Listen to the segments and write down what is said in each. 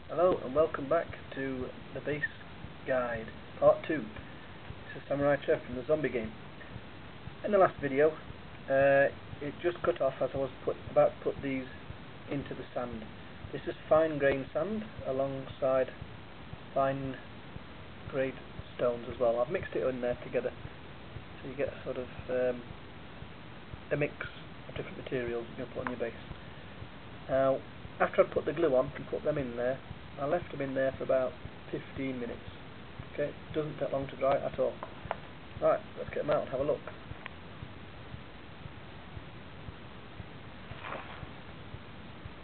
Hello and welcome back to the base guide, part 2. This is Samurai Trev from the zombie game. In the last video, it just cut off as I was about to put these into the sand. This is fine grained sand alongside fine grade stones as well. I've mixed it in there together so you get a sort of a mix of different materials you'll put on your base. Now, after I put the glue on and put them in there, I left them in there for about 15 minutes. Okay, it doesn't take long to dry at all. Right, let's get them out and have a look.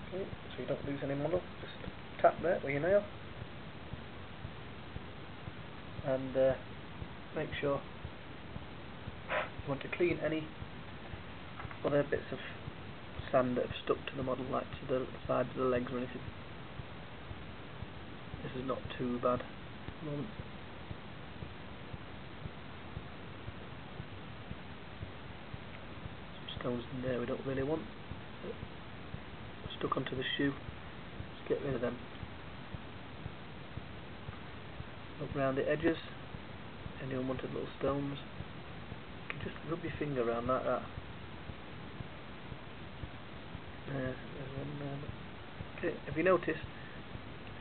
Okay, so you don't lose any model, just tap there with your nail and make sure you want to clean any other bits of sand that have stuck to the model, like to the sides of the legs or anything. This is not too bad at the moment. Some stones in there we don't really want. Stuck onto the shoe. Let's get rid of them. Look round the edges. Any unwanted little stones. You can just rub your finger around like that. There's one there. Okay, have you noticed?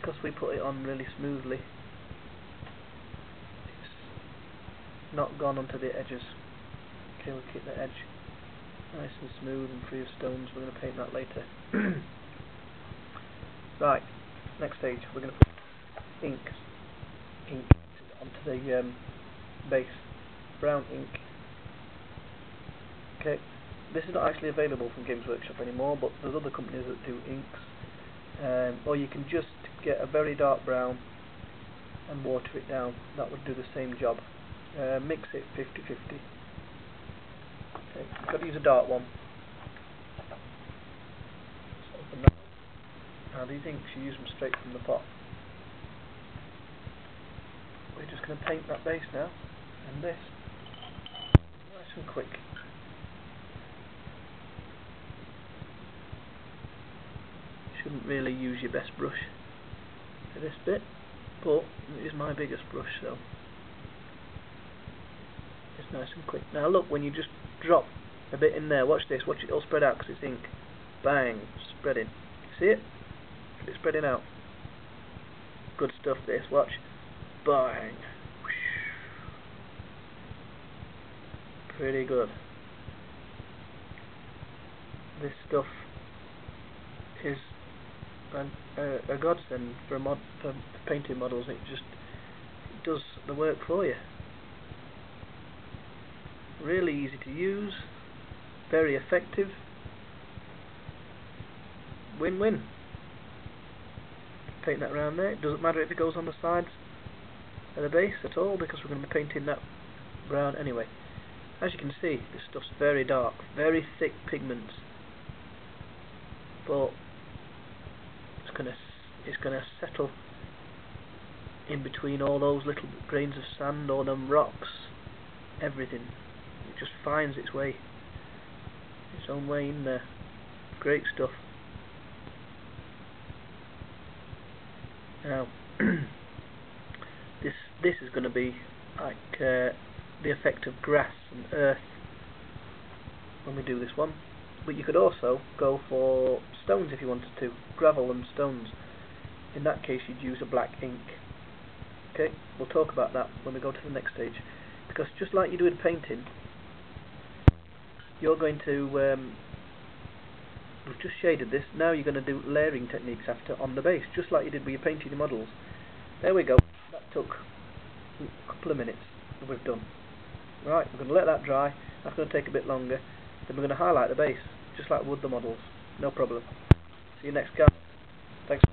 Because we put it on really smoothly, it's not gone onto the edges. Okay, we'll keep the edge nice and smooth and free of stones. We're going to paint that later. Right, next stage, we're going to put ink onto the base. Brown ink. Okay, this is not actually available from Games Workshop anymore, but there's other companies that do inks. Or you can just get a very dark brown and water it down. That would do the same job. Mix it 50-50. Okay, you've got to use a dark one. Let's open that. Now these inks, you use them straight from the pot. We're just going to paint that base now, and this, nice and quick. Shouldn't really use your best brush for this bit, but it is my biggest brush, so it's nice and quick. Now look, when you just drop a bit in there, watch this, watch it all spread out because it's ink. Bang, spreading. See it? It's spreading out. Good stuff this, watch. Bang. Pretty good. This stuff is a godsend for painting models. It does the work for you. Really easy to use, very effective. Win-win. Paint that around there. It doesn't matter if it goes on the sides of the base at all, because we're going to be painting that brown anyway. As you can see, this stuff's very dark, very thick pigments, but it's gonna settle in between all those little grains of sand, all them rocks, everything. It just finds its own way in there. Great stuff. Now, this is going to be like the effect of grass and earth when we do this one. But you could also go for stones if you wanted to, gravel and stones. In that case you'd use a black ink. Okay, we'll talk about that when we go to the next stage. Because just like you do in painting, you're going to, we've just shaded this, now you're going to do layering techniques after on the base, just like you did when you're painting your models. There we go, that took a couple of minutes and we've done. Right, we're going to let that dry, that's going to take a bit longer. Then we're going to highlight the base, just like we would the models. No problem. See you next guy. Thanks.